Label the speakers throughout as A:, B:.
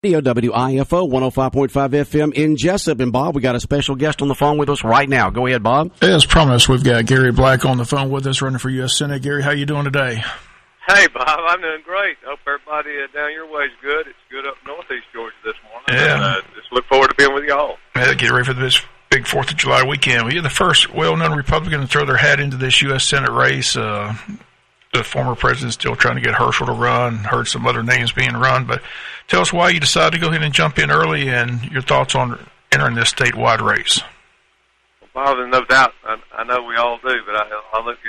A: WIFO 105.5 FM in Jessup. And Bob, we got a special guest on the phone with us right now. Go ahead, Bob.
B: As promised, we've got Gary Black on the phone with us, running for U.S. Senate. Gary, how you doing today?
C: Hey, Bob, I'm doing great. Hope everybody down your way is good. It's good up northeast Georgia this morning.
B: Yeah.
C: Just look forward to being with y'all.
B: Yeah, get ready for this big 4th of July weekend. Well, you're the first well-known Republican to throw their hat into this U.S. Senate race. The former president's still trying to get Herschel to run. Heard some other names being run. But tell us why you decided to go ahead and jump in early and your thoughts on entering this statewide race.
C: Well, Bob, there's no doubt. I know we all do, but I look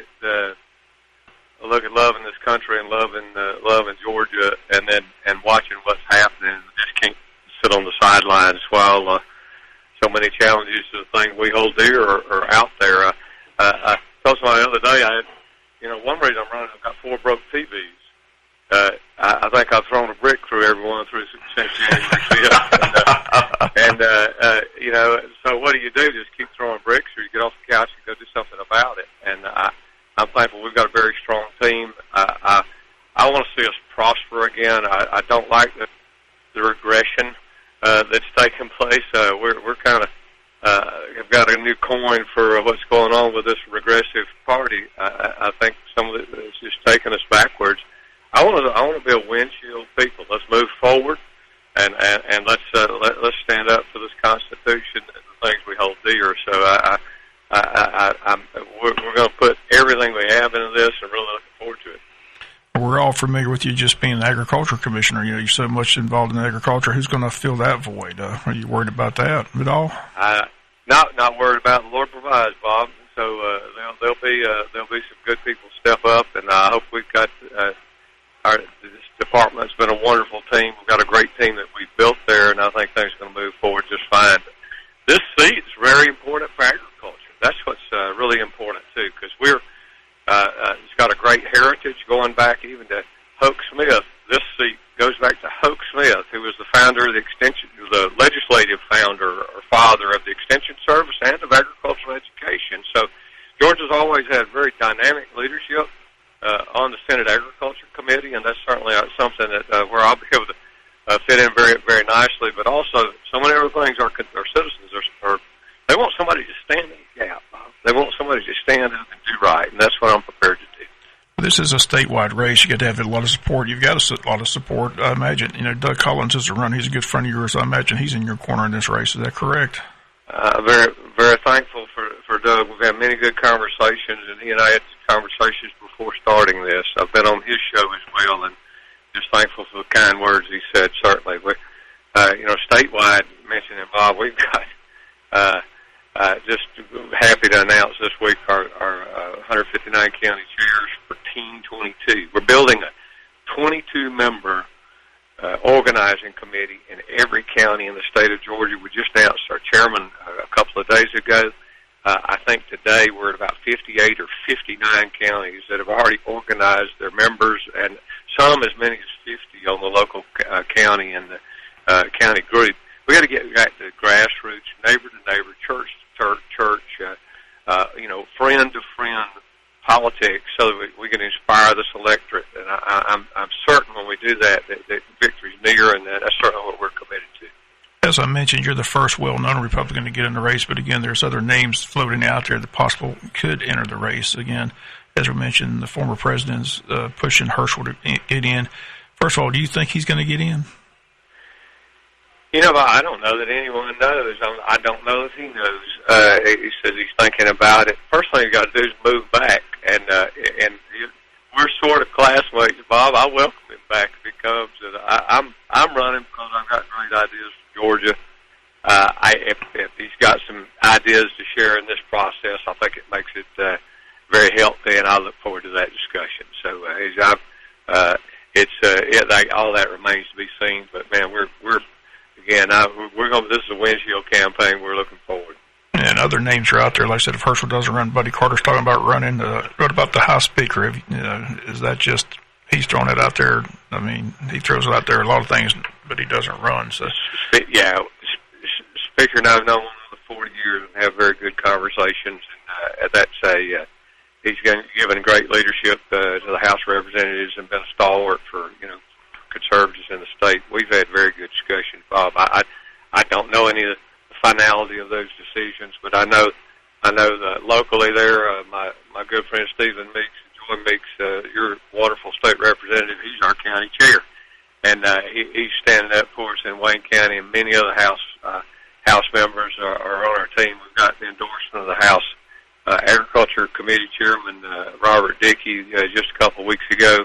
C: at loving this country and loving Georgia, and watching what's happening. I just can't sit on the sidelines while so many challenges to the things we hold dear are out there. I told somebody the other day, one reason I'm running, I've got 4 broke TVs. I think I've thrown a brick through everyone through since so what do? Just keep throwing bricks, or you get off the couch and go do something about it. And I'm thankful we've got a very strong team. I want to see us prosper again. I don't like the regression that's taking place. We're kind of have got a new coin for what's going on with this regressive party. I think some of it is just taking us backwards. I want to be a windshield people. Let's move forward, and let's stand up for this Constitution and the things we hold dear. So we're going to put everything we have into this, and really looking forward to it.
B: We're all familiar with you just being an agriculture commissioner. You're so much involved in agriculture. Who's going to fill that void? Are you worried about that at all?
C: Not worried about it. The Lord provides, Bob. So there'll be some good people step up, and I hope we've got this department's been a wonderful team. We've got a great team that we've built there, and I think things are going to move forward just fine. This seat is very important for agriculture. That's what's really important too, because it's got a great heritage going back even to Hoke Smith. This seat goes back to Hoke Smith, who was the founder of the legislative founder or father of the Extension Service and of agricultural education. So Georgia's always had very dynamic leadership on the Senate Agriculture Committee, and that's certainly something that where I'll be able to fit in very, very nicely. But also, so many other things our citizens they want somebody to stand in the gap. They want somebody to stand up and do right, and that's what I'm prepared to do.
B: This is a statewide race. You got to have a lot of support. You've got a lot of support. I imagine, Doug Collins is a runner. He's a good friend of yours. I imagine he's in your corner in this race. Is that correct?
C: Very, very thankful for Doug. We've had many good conversations, and he and I had conversations before starting this. I've been on his show as well, and just thankful for the kind words he said. Certainly, statewide, mentioning Bob, we've got just happy to announce this week our 159 county chairs for Team 22. We're building a 22-member organizing committee in every county in the state of Georgia. We just announced our chairman a couple of days ago. I think today we're at about 58 or 59 counties that have already organized their members, and some as many as 50 on the local county and the county group. We got to get back to grassroots, neighbor to neighbor, church to church, friend to friend politics, so that we can inspire this electorate. And I'm certain when we do that victory's near, and that's certainly what we're committed to.
B: As I mentioned, you're the first well-known Republican to get in the race, but again, there's other names floating out there that possibly could enter the race. Again, as we mentioned, the former president's pushing Herschel to get in. First of all, do you think he's going to get in?
C: I don't know that anyone knows. I don't know if he knows. He says he's thinking about it. First thing you got to do is move back, and we're sort of classmates, Bob. I welcome him back if he comes. And I'm running because I've got great ideas for Georgia. If he's got some ideas to share in this process, I think it makes it very healthy, and I look forward to that discussion. So all that remains to be seen. But man, we're going. This is a windshield campaign. We're looking forward.
B: And other names are out there. Like I said, if Herschel doesn't run, Buddy Carter's talking about running. What about the House Speaker? Is that just he's throwing it out there? I mean, he throws it out there a lot of things, but he doesn't run. So
C: yeah, Speaker and I've known him for 40 years and have very good conversations. And he's given great leadership to the House of Representatives and been a stalwart for conservatives in the state. We've had very good discussions, Bob. I don't know any of the finality of those decisions, but I know that locally there, my good friend Stephen Meeks, Joy Meeks, your wonderful state representative, he's our county chair, and he's standing up for us in Wayne County, and many other House members are on our team. We've got the endorsement of the House Agriculture Committee Chairman Robert Dickey just a couple of weeks ago,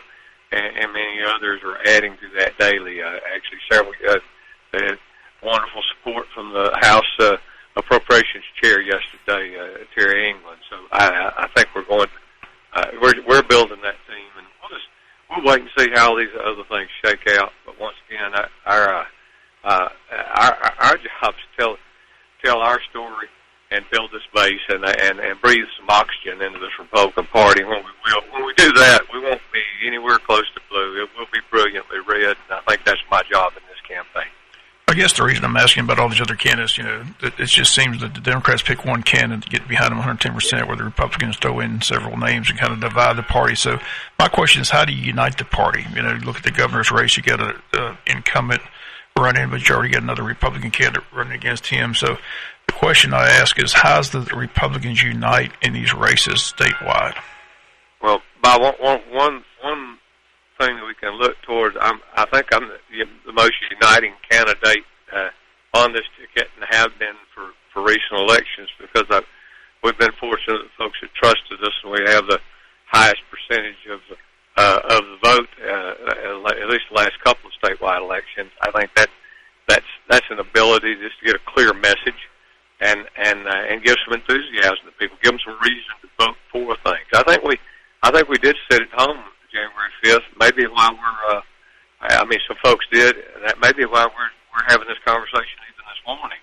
C: and many others are adding to that daily. Actually, several had wonderful support from the House Appropriations Chair yesterday, Terry England. So I think we're going. We're building that team, and we'll wait and see how these other things shake out. But once again, our job is to tell our story and build this base and breathe some oxygen into this Republican Party. When we do that, we won't be anywhere close to blue. It will be brilliantly red, and I think that's my job in this campaign.
B: I guess the reason I'm asking about all these other candidates, it just seems that the Democrats pick one candidate to get behind them 110%, where the Republicans throw in several names and kind of divide the party. So my question is, how do you unite the party? Look at the governor's race. You got an incumbent running, but you already got another Republican candidate running against him. So the question I ask is, how does the Republicans unite in these races statewide?
C: Well, Bob, one thing that we can look towards, I think I'm the most uniting candidate on this ticket, and have been for recent elections, because we've been fortunate that folks have trusted us, and we have the highest percentage of the vote, at least the last couple of statewide elections. I think that's an ability just to get a clear message and give some enthusiasm to people, give them some reason to vote for things. I think we did sit at home January 5th, maybe while some folks did. That may be why we're having this conversation even this morning.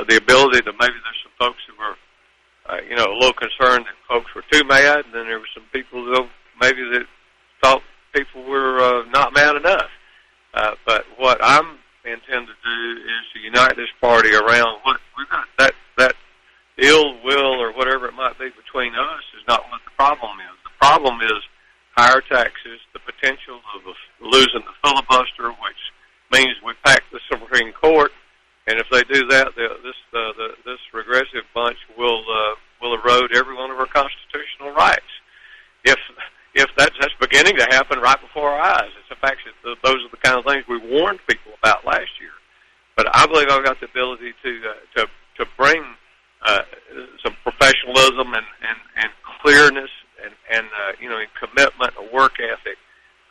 C: The ability that maybe there's some folks who were, a little concerned that folks were too mad, and then there were some people that maybe that thought people were not mad enough. But what I'm intend to do is to unite this party around what we've got. That ill will or whatever it might be between us is not what the problem is. The problem is higher taxes, the potential of losing the filibuster, which means we pack the Supreme Court, and if they do that, this regressive bunch will erode every one of our constitutional rights. If that's beginning to happen right before our eyes, it's a fact that those are the kind of things we warned people about last year. But I believe I've got the ability to bring some professionalism and clearness and commitment, a work ethic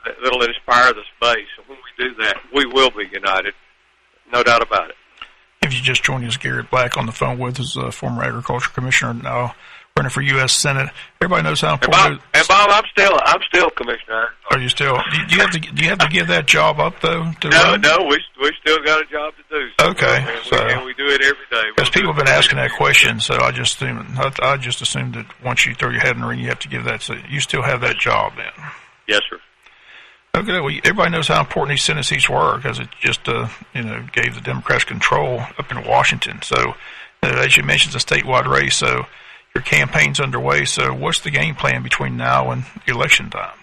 C: that'll inspire this base. And when we do that, we will be united, no doubt about it.
B: If you just joined us, Garrett Black on the phone with us, former agriculture commissioner, now running for U.S. Senate. Everybody knows how important.
C: And Bob, I'm still commissioner.
B: Are you still? Do you have to give that job up though?
C: No, we still got a job to do. So
B: okay,
C: and we do it every day.
B: Because people have been asking that question, so I just assumed that once you throw your head in the ring, you have to give that. So you still have that job then?
C: Yes, sir.
B: Okay, well, everybody knows how important these Senate seats were, because it just gave the Democrats control up in Washington. So as you mentioned, it's a statewide race, so your campaign's underway. So what's the game plan between now and election time?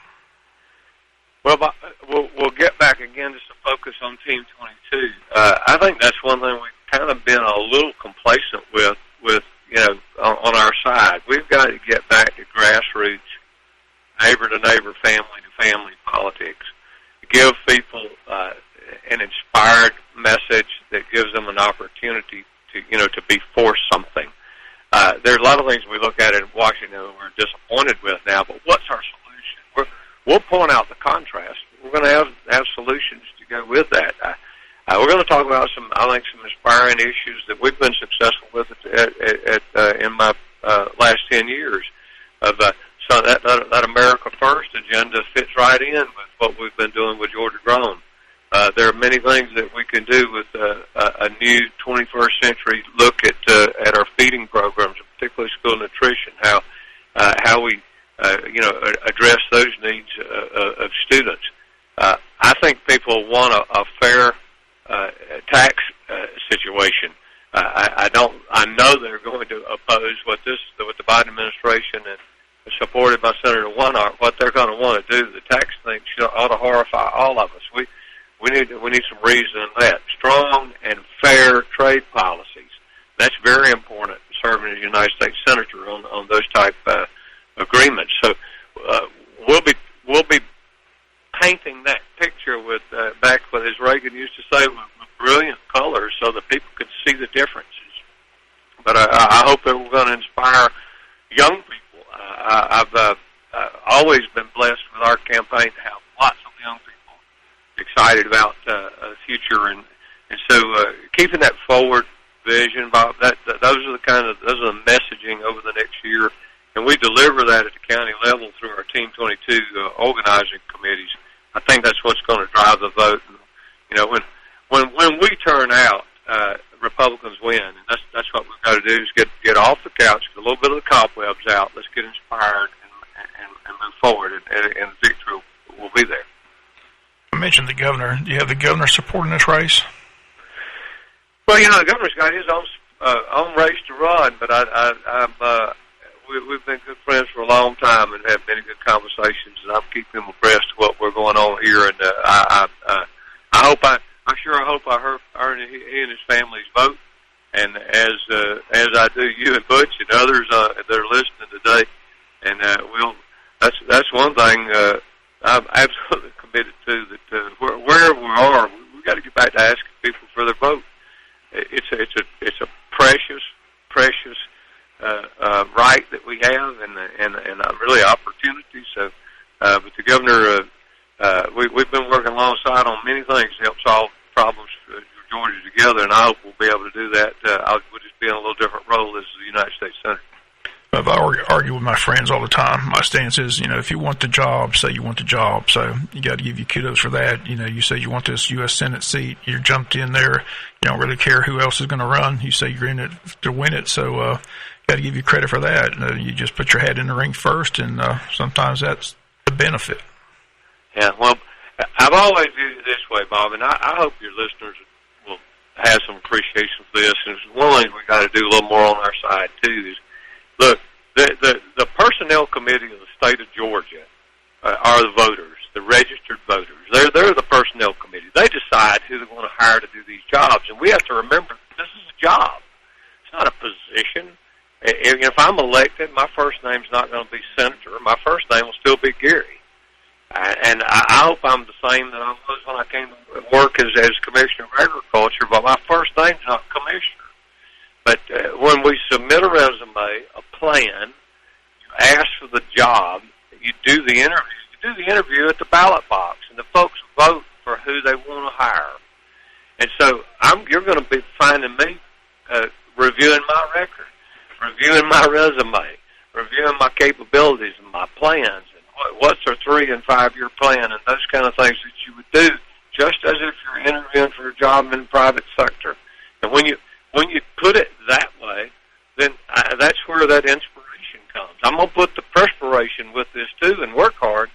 C: Well, we'll get back again just to focus on Team 22. I think that's one thing we've kind of been a little complacent with on our side. We've got to get back to grassroots, neighbor to neighbor, family to family politics. Give people an inspired message that gives them an opportunity to be for something. There are a lot of things we look at in Washington that we're disappointed with now, but what's our solution? We'll point out the contrast. We're going to have solutions to go with that. We're going to talk about some inspiring issues that we've been successful with in my last 10 years. So that America First agenda fits right in with what we've been doing with Georgia Grown. There are many things that we can do with a new 21st century look at our feeding programs, particularly school nutrition, how we address those needs of students. I think people want a fair tax situation. I know they're going to oppose what the Biden administration and supported by Senator Warnock, what they're going to want to do. The tax thing ought to horrify all of us. We need some reason in that. Strong and fair trade policies. That's very important serving as a United States Senator on those type agreements. So we'll be painting that picture with back what as Reagan used to say with brilliant colors, so that people could see the differences. But I hope that we're going to inspire young people. I've always been blessed with our campaign to have lots of young people excited about the future, and so keeping that forward vision, Bob. Those are the messaging over the next year, and we deliver that at the county level through our Team 22 organizing committees. I think that's what's going to drive the vote. And, you know, when we turn out, Republicans win, and that's what we've got to do is get off the couch, get a little bit of the cobwebs out. Let's get inspired and move forward, and victory will be there.
B: I mentioned the governor. Do you have the governor supporting this race?
C: Well, you know, the governor's got his own race to run, but we've been good friends for a long time and have many good conversations, and I'm keeping him abreast of what we're going on here. And I hope I earn he and his family's vote. And as I do you and Butch and others that are listening today, and that's one thing I'm absolutely committed to, that wherever we are, we've got to get back to asking people for their vote. It's a precious right that we have, and really opportunity. So, but the governor, we've been working alongside on many things to help solve problems for Georgia together, and I hope we'll be able to do that. We'll just be in a little different role as the United States Senator.
B: I argue with my friends all the time. My stance is, you know, if you want the job, say you want the job. So you got to give you kudos for that. You know, you say you want this U.S. Senate seat. You're jumped in there. You don't really care who else is going to run. You say you're in it to win it. So got to give you credit for that. You just put your head in the ring first, and sometimes that's the benefit.
C: Yeah, well, I've always viewed it this way, Bob, and I hope your listeners will have some appreciation for this. And one thing we got to do a little more on our side too is, look, the personnel committee of the state of Georgia are the voters, the registered voters. They're the personnel committee. They decide who they're going to hire to do these jobs, and we have to remember this is a job. It's not a position. If I'm elected, my first name's not going to be Senator. My first name will still be Gary. And I hope I'm the same that I was when I came to work as Commissioner of Agriculture, but my first name's not Commissioner. But when we submit a resume, a plan, you ask for the job, you do the interview. You do the interview at the ballot box, and the folks vote for who they want to hire. And so you're going to be finding me reviewing my record, reviewing my resume, reviewing my capabilities and my plans, and what's our 3- and 5-year plan, and those kind of things that you would do, just as if you're interviewing for a job in the private sector. And when you put it that way, then that's where that inspiration comes. I'm going to put the perspiration with this too and work hard,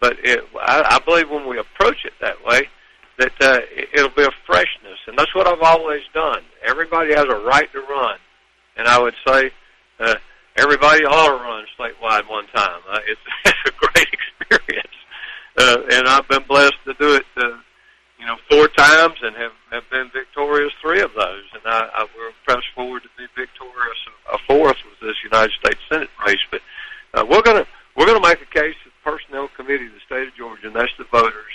C: but I believe when we approach it that way, that it'll be a freshness, and that's what I've always done. Everybody has a right to run, and I would say everybody ought to run statewide one time. It's a great experience, and I've been blessed to do it 4 times and have been victorious 3 of those, and we're pressed forward to be victorious a 4th with this United States Senate race. But we're going to make a case to the Personnel Committee of the state of Georgia, and that's the voters.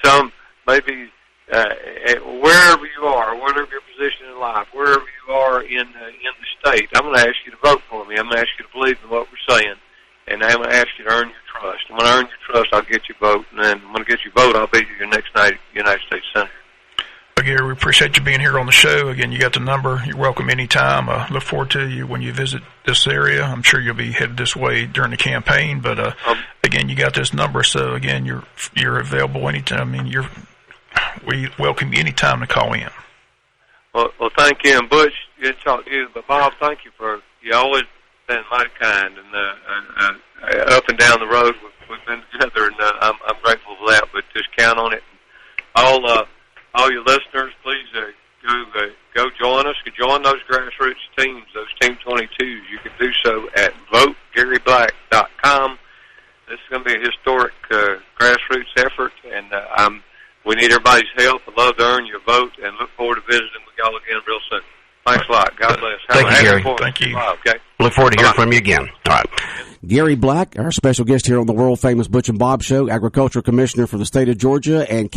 C: Some maybe wherever you are, whatever your position in life, wherever you are in the state, I'm going to ask you to vote for me. I'm going to ask you to believe in what we're saying, and I'm going to ask you to earn your trust. And when I earn your trust, I'll get you vote, and then when I get you vote, I'll be your next United States Senator.
B: Gary, we appreciate you being here on the show. Again, you got the number. You're welcome anytime. Look forward to you when you visit this area. I'm sure you'll be headed this way during the campaign. But again, you got this number, so again, you're available anytime. I mean, we welcome you anytime to call in.
C: Well, thank you, and Butch, good to talk to you. But Bob, thank you you always been mighty kind, and up and down the road we've been together, and I'm grateful for that. But just count on it. All your listeners, please go join us. Join those grassroots teams, those Team 22s. You can do so at votegaryblack.com. This is going to be a historic grassroots effort, and we need everybody everybody's help. I'd love to earn your vote, and look forward to visiting with y'all again real soon. Thanks a lot. God bless.
A: Thank you, Gary.
B: Thank you.
C: Okay.
A: Look forward to hearing from you again. All right. Gary Black, our special guest here on the world-famous Butch and Bob Show, Agricultural Commissioner for the state of Georgia and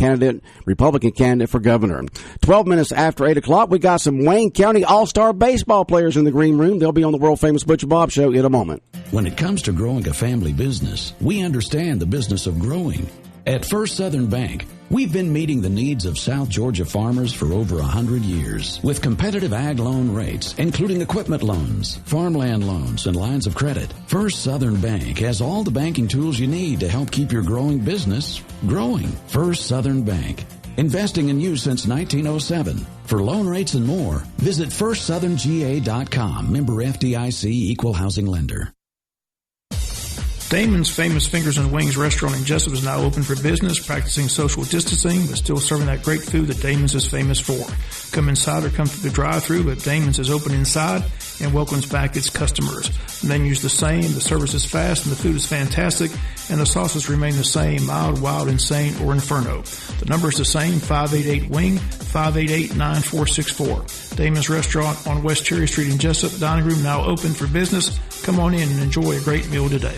A: Republican candidate for governor. 12 minutes after 8 o'clock, we got some Wayne County All-Star baseball players in the green room. They'll be on the world-famous Butch and Bob Show in a moment.
D: When it comes to growing a family business, we understand the business of growing. At First Southern Bank, we've been meeting the needs of South Georgia farmers for over 100 years with competitive ag loan rates, including equipment loans, farmland loans, and lines of credit. First Southern Bank has all the banking tools you need to help keep your growing business growing. First Southern Bank, investing in you since 1907. For loan rates and more, visit firstsoutherngA.com. Member FDIC, Equal Housing Lender.
B: Damon's Famous Fingers and Wings restaurant in Jessup is now open for business, practicing social distancing, but still serving that great food that Damon's is famous for. Come inside or come through the drive-thru, but Damon's is open inside and welcomes back its customers. The menu's the same, the service is fast, and the food is fantastic, and the sauces remain the same, mild, wild, insane, or inferno. The number is the same, 588-WING, 588-9464. Damon's Restaurant on West Cherry Street in Jessup. Dining room now open for business. Come on in and enjoy a great meal today.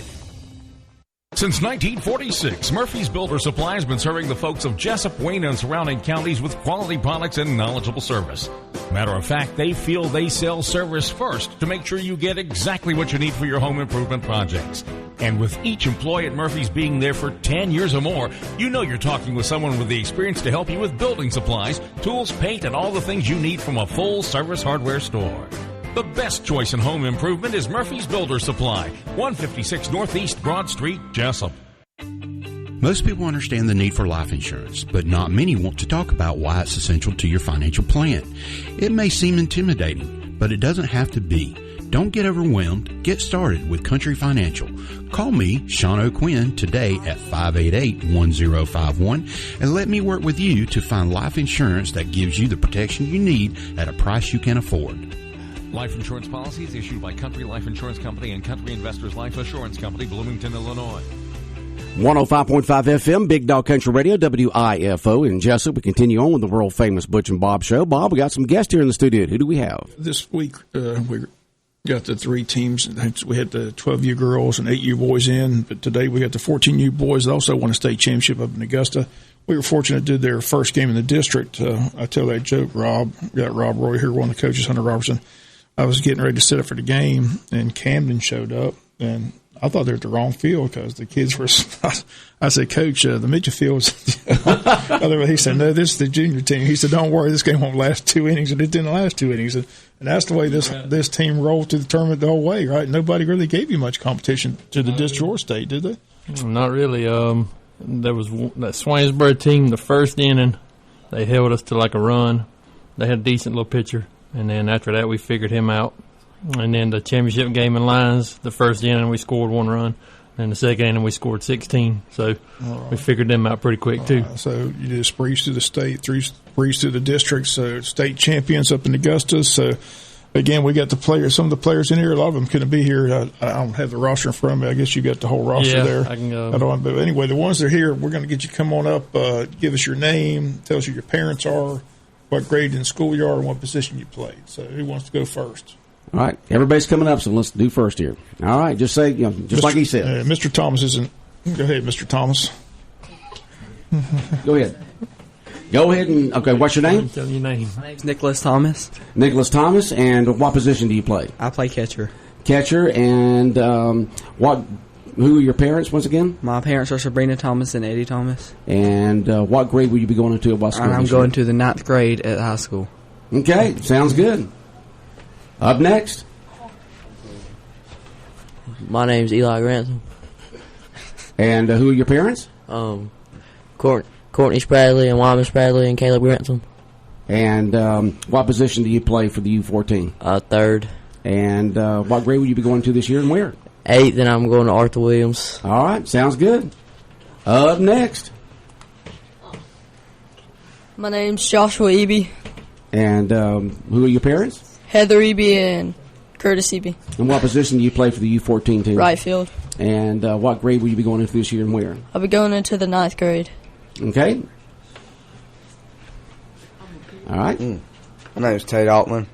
E: Since 1946, Murphy's Builder Supply has been serving the folks of Jessup, Wayne, and surrounding counties with quality products and knowledgeable service. Matter of fact, they feel they sell service first to make sure you get exactly what you need for your home improvement projects. And with each employee at Murphy's being there for 10 years or more, you know you're talking with someone with the experience to help you with building supplies, tools, paint, and all the things you need from a full-service hardware store. The best choice in home improvement is Murphy's Builder Supply, 156 Northeast Broad Street, Jessup.
F: Most people understand the need for life insurance, but not many want to talk about why it's essential to your financial plan. It may seem intimidating, but it doesn't have to be. Don't get overwhelmed. Get started with Country Financial. Call me, Sean O'Quinn, today at 588-1051 and let me work with you to find life insurance that gives you the protection you need at a price you can afford.
E: Life insurance policies issued by Country Life Insurance Company and Country Investors Life Assurance Company, Bloomington, Illinois.
A: 105.5 FM, Big Dog Country Radio, WIFO in Jessup. We continue on with the world-famous Butch and Bob Show. Bob, we got some guests here in the studio. Who do we have?
B: This week, we got the three teams. We had the 12U girls and 8U boys in, but today we got the 14U boys that also won a state championship up in Augusta. We were fortunate to do their first game in the district. I tell that joke, Rob. Got Rob Roy here, one of the coaches, Hunter Robertson. I was getting ready to set up for the game, and Camden showed up, and I thought they were at the wrong field because the kids were – I said, Coach, the midget field's – he said, no, this is the junior team. He said, don't worry, this game won't last 2 innings, and it didn't last 2 innings. And that's the way this team rolled through the tournament the whole way, right? Nobody really gave you much competition to the district or state, did they?
G: Not really. There was that Swainsboro team, the first inning, they held us to like a run. They had a decent little pitcher. And then after that, we figured him out. And then the championship game in Lyons, the first inning, we scored 1 run. And the second inning, we scored 16. So we figured them out pretty quick, too.
B: So you just breezed through the state, breezed through the district, so state champions up in Augusta. So, again, we got the players. Some of the players in here, a lot of them couldn't be here. I don't have the roster in front of me. I guess you got the whole roster there.
G: I can go.
B: But anyway, the ones that are here, we're going to get you come on up, give us your name, tell us who your parents are, what grade in school you are, and what position you played. So who wants to go first?
A: All right. Everybody's coming up, so let's do first here. All right. Just say, just like he said.
B: Mr. Thomas isn't. Go ahead, Mr. Thomas.
A: Go ahead. Go ahead and, okay, what's your name?
G: Tell your name.
H: My name's Nicholas Thomas.
A: Nicholas Thomas, and what position do you play?
H: I play catcher.
A: Catcher, and who are your parents once again?
H: My parents are Sabrina Thomas and Eddie Thomas.
A: And what grade will you be going into at what school?
H: I'm going to the 9th grade at high school.
A: Okay, sounds good. Up next.
I: My name's Eli Grantham.
A: And who are your parents?
I: Courtney Spradley and Wyman Spradley and Caleb Grantham.
A: And what position do you play for the U14?
I: Third.
A: And what grade will you be going to this year and where?
I: 8th, and I'm going to Arthur Williams.
A: All right, sounds good. Up next.
J: My name's Joshua Eby.
A: And who are your parents?
J: Heather Eby and Curtis Eby.
A: And what position do you play for the U14 team?
J: Right field.
A: And what grade will you be going into this year and where?
J: I'll be going into the 9th grade.
A: Okay. All right.
K: My name is Tate Altman.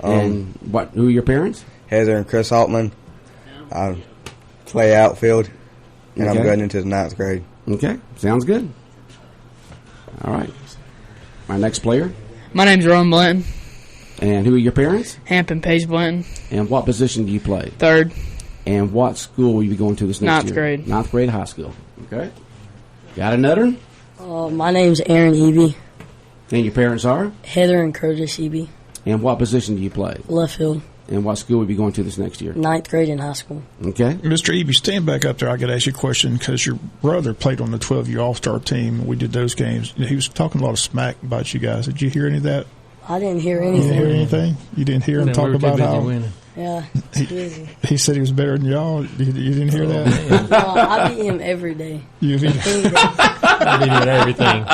A: And who are your parents?
K: Heather and Chris Altman. I play outfield, and I'm going into the 9th grade.
A: Okay, sounds good. All right. My next player.
L: My name's Ron Blanton.
A: And who are your parents?
L: Hamp and Paige Blanton.
A: And what position do you play?
L: 3rd.
A: And what school will you be going to this next
L: 9th
A: year?
L: grade.
A: 9th grade high school. Okay. Got another?
J: My name's Aaron Eby.
A: And your parents are?
J: Heather and Curtis Eby.
A: And what position do you play?
J: Left field.
A: And what school will you be going to this next year?
J: 9th grade in high school.
A: Okay.
B: Mr. Eby, stand back up there. I got to ask you a question because your brother played on the 12U All-Star team. We did those games. He was talking a lot of smack about you guys. Did you hear any of that?
J: I didn't hear
B: You
J: anything.
B: didn't hear anything? You didn't hear him talk about how
G: winning.
J: Yeah, it's busy.
B: he said he was better than y'all? You didn't hear that?
J: No, I beat him every day.
B: You beat
J: Any day.
G: I beat everything.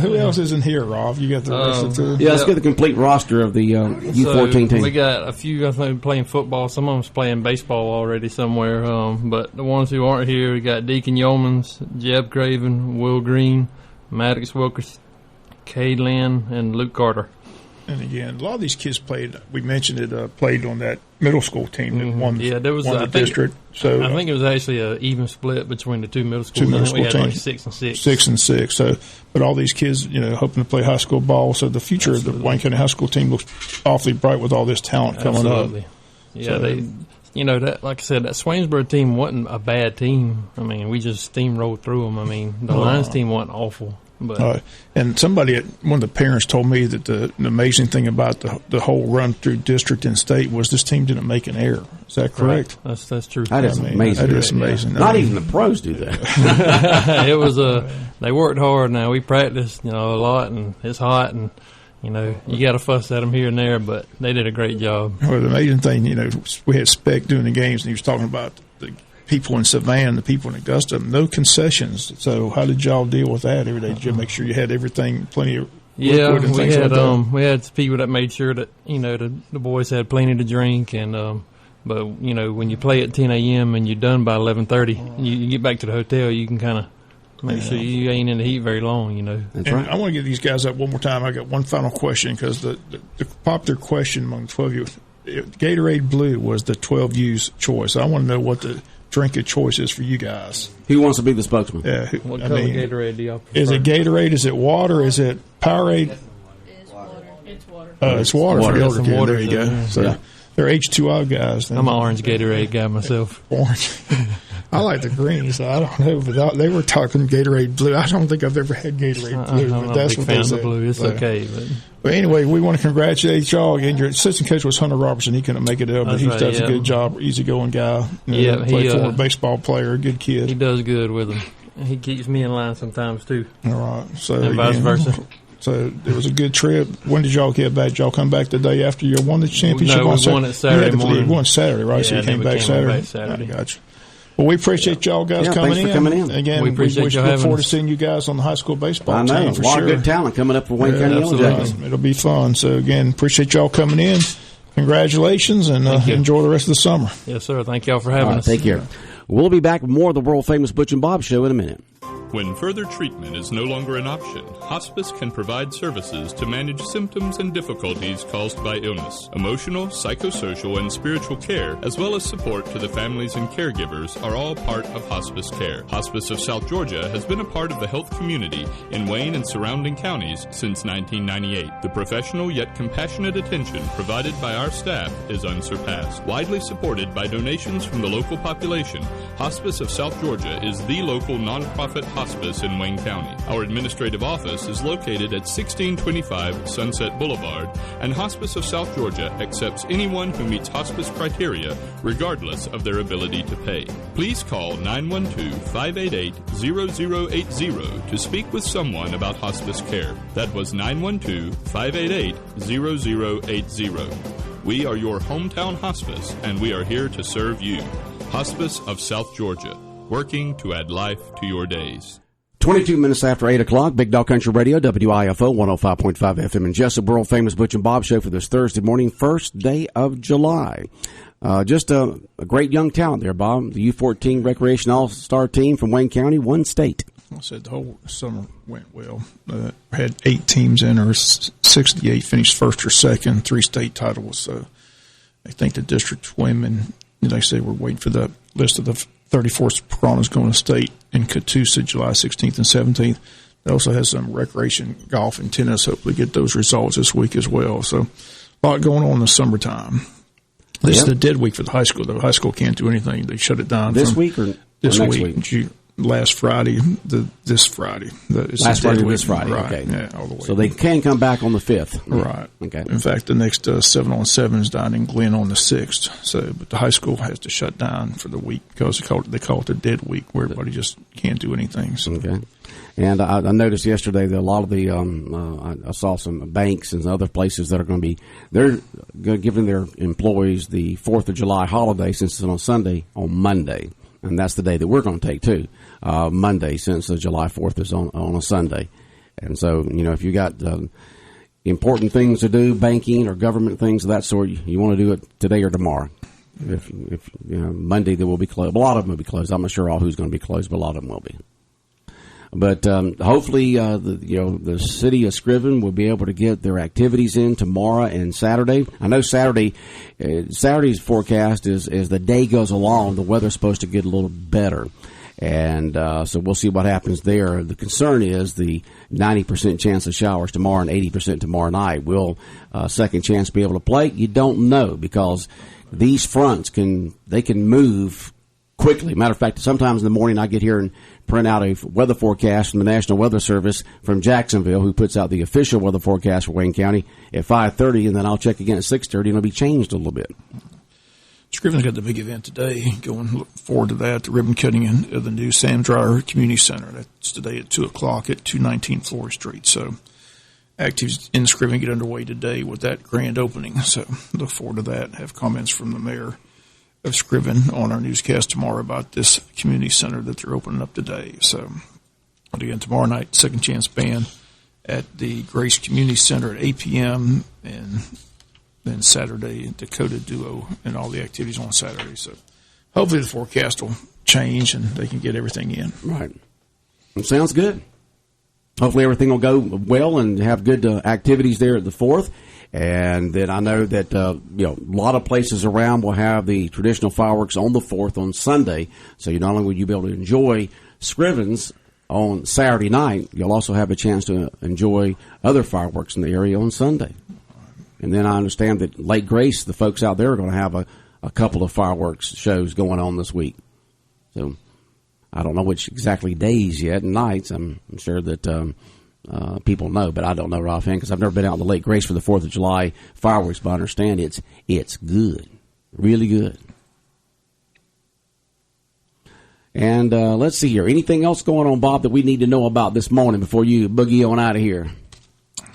B: Who else isn't here, Rob? You got the rest of the...
A: Yeah, let's get the complete roster of the U14 team.
G: We got a few, I think, playing football. Some of them's playing baseball already somewhere. But the ones who aren't here, we got Deacon Yeomans, Jeb Craven, Will Green, Maddox Wilkers, Cade Lynn, and Luke Carter.
B: And again, a lot of these kids played. We mentioned it. Played on that middle school team that won.
G: Yeah, there was
B: won the district. So
G: I think it was actually an even split between the two middle schools.
B: Two middle school
G: we had
B: teams,
G: like 6 and 6.
B: 6 and 6. So, but all these kids, hoping to play high school ball. So the future of the Wayne County High School team looks awfully bright with all this talent coming up.
G: Yeah,
B: so,
G: that like I said, that Swainsboro team wasn't a bad team. I mean, we just steamrolled through them. I mean, the Lions team wasn't awful. But
B: and somebody, one of the parents told me that the amazing thing about the whole run through district and state was this team didn't make an error. Is that correct?
G: Right. That's true.
A: That is amazing.
B: That is amazing.
A: Yeah. Not even the pros do that.
G: It was they worked hard. Now we practiced, a lot, and it's hot, and you got to fuss at them here and there, but they did a great job.
B: Well, the amazing thing, we had Speck doing the games, and he was talking about the people in Savannah, the people in Augusta, no concessions. So how did y'all deal with that every day? Did you make sure you had everything, plenty of liquid and things like that?
G: We had people that made sure that the boys had plenty to drink, and but when you play at 10 a.m. and you're done by 11:30, you get back to the hotel, you can kind of make sure you ain't in the heat very long.
A: That's
B: and
A: right.
B: I want to get these guys up one more time. I got one final question because the popular question among 12U, Gatorade Blue was the 12U's choice. I want to know what the drink of choice is for you guys.
A: Who wants to be the spokesman?
B: Yeah,
G: what color Gatorade do y'all prefer?
B: Is it Gatorade? Is it water? Is it Powerade?
J: It's water. It's water.
B: It's water for the older kids.
G: water
B: There you go.
G: yeah.
B: So they're H2O guys. Then.
G: I'm an orange Gatorade guy myself.
B: Orange. I like the green, so I don't know. But they were talking Gatorade Blue. I don't think I've ever had Gatorade Blue,
G: I'm
B: but that's
G: not a big
B: what
G: fan
B: they
G: of
B: said.
G: the blue. It's okay.
B: But anyway, we want to congratulate y'all. Again, your assistant coach was Hunter Robertson. He couldn't make it up, but he does a good job. Easygoing guy. Played former baseball player, good kid.
G: He does good with them. He keeps me in line sometimes too.
B: All right. So
G: and vice versa.
B: So it was a good trip. When did y'all get back? Did y'all come back the day after you won the championship?
G: No, we won it Saturday morning.
B: You won Saturday, right?
G: Yeah,
B: so you came back Saturday. I got you. Well, we appreciate y'all guys coming in. Again,
G: we appreciate
B: look forward to seeing you guys on the high school baseball team.
A: I know.
B: For
A: a lot
B: sure.
A: of good talent coming up for Wayne County Yellow Jackets.
B: It'll be fun. So, again, appreciate y'all coming in. Congratulations, and enjoy the rest of the summer.
G: Yes, sir. Thank y'all for having us.
A: Take care. We'll be back with more of the world-famous Butch and Bob Show in a minute.
M: When further treatment is no longer an option, hospice can provide services to manage symptoms and difficulties caused by illness. Emotional, psychosocial, and spiritual care, as well as support to the families and caregivers, are all part of hospice care. Hospice of South Georgia has been a part of the health community in Wayne and surrounding counties since 1998. The professional yet compassionate attention provided by our staff is unsurpassed. Widely supported by donations from the local population, Hospice of South Georgia is the local nonprofit hospice in Wayne County. Our administrative office is located at 1625 Sunset Boulevard, and Hospice of South Georgia accepts anyone who meets hospice criteria, regardless of their ability to pay. Please call 912-588-0080 to speak with someone about hospice care. That was 912-588-0080. We are your hometown hospice, and we are here to serve you. Hospice of South Georgia, working to add life to your days.
A: 22 minutes after 8 o'clock, Big Dog Country Radio, WIFO 105.5 FM in Jessup, world-famous Butch and Bob Show for this Thursday morning, first day of July. Just a great young talent there, Bob. The U14 Recreation All-Star team from Wayne County, one state.
B: I said the whole summer went well. Had 8 teams in, or 68 finished first or second, 3 state titles. So I think the district women, like I say, we're waiting for the list of the 34th Piranhas going to state in Catoosa, July 16th and 17th. They also has some recreation golf and tennis. Hopefully get those results this week as well. So a lot going on in the summertime. This is the dead week for the high school. The high school can't do anything. They shut it down.
A: This week or
B: this
A: next
B: week? Last Friday, this Friday.
A: Last Friday, this Friday.
B: Right.
A: Okay.
B: Yeah, all the way.
A: So they can come back on the 5th.
B: Right.
A: Okay.
B: In fact, the next 7-on-7 is down in Glen on the 6th. So, but the high school has to shut down for the week because they call it the dead week, where everybody just can't do anything. So.
A: Okay. And I noticed yesterday that a lot of the I saw some banks and other places that are going to be they're giving their employees the 4th of July holiday, since it's on Sunday, on Monday, and that's the day that we're going to take too. Monday, since July 4th is on a Sunday. And so, if you got important things to do, banking or government things of that sort, you want to do it today or tomorrow. If Monday, they will be closed. A lot of them will be closed. I'm not sure all who's going to be closed, but a lot of them will be. But hopefully, the city of Scriven will be able to get their activities in tomorrow and Saturday. I know Saturday's forecast is as the day goes along, the weather's supposed to get a little better. And so we'll see what happens there. The concern is the 90% chance of showers tomorrow and 80% tomorrow night. Will second chance be able to play? You don't know, because these fronts can move quickly. Matter of fact, sometimes in the morning I get here and print out a weather forecast from the National Weather Service from Jacksonville, who puts out the official weather forecast for Wayne County at 5:30, and then I'll check again at 6:30, and it'll be changed a little bit.
B: Scriven's got the big event today. Look forward to that. The ribbon cutting of the new Sam Dreyer Community Center. That's today at 2 o'clock at 219 Florida Street. So activities in Scriven get underway today with that grand opening. So look forward to that. Have comments from the mayor of Scriven on our newscast tomorrow about this community center that they're opening up today. So again, tomorrow night, Second Chance Band at the Grace Community Center at 8 p.m. and then Saturday, Dakota Duo, and all the activities on Saturday. So hopefully the forecast will change and they can get everything in.
A: Right. Sounds good. Hopefully everything will go well and have good activities there at the 4th. And then I know that a lot of places around will have the traditional fireworks on the 4th on Sunday. So not only will you be able to enjoy Scriven's on Saturday night, you'll also have a chance to enjoy other fireworks in the area on Sunday. And then I understand that Lake Grace, the folks out there, are going to have a couple of fireworks shows going on this week. So I don't know which exactly days yet and nights. I'm sure that people know, but I don't know offhand because I've never been out in the Lake Grace for the 4th of July fireworks, but I understand it's good, really good. And let's see here. Anything else going on, Bob, that we need to know about this morning before you boogie on out of here?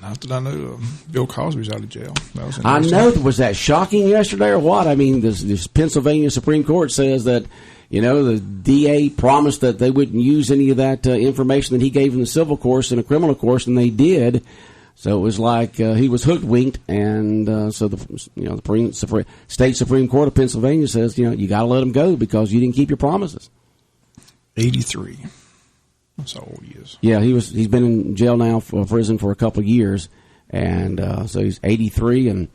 B: Not that I know. Bill Cosby's out of jail.
A: I know. Was that shocking yesterday or what? I mean, this Pennsylvania Supreme Court says that, the DA promised that they wouldn't use any of that information that he gave in the civil course in a criminal course, and they did. So it was like he was hoodwinked, and so the state Supreme Court of Pennsylvania says, you got to let him go because you didn't keep your promises.
B: 83. That's how old he is.
A: Yeah, he's been in jail now for prison for a couple of years, and so he's 83, and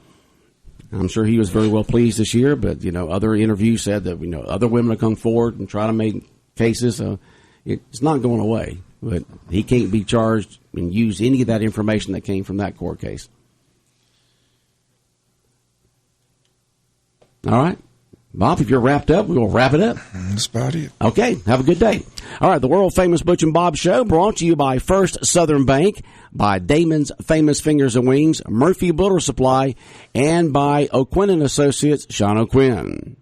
A: I'm sure he was very well pleased this year. But other interviews said that other women will come forward and try to make cases. So it's not going away, but he can't be charged and use any of that information that came from that court case. All right. Bob, if you're wrapped up, we will wrap it up.
B: That's about it.
A: Okay, have a good day. All right, the world-famous Butch and Bob Show brought to you by First Southern Bank, by Damon's Famous Fingers and Wings, Murphy Builder Supply, and by O'Quinn & Associates, Sean O'Quinn.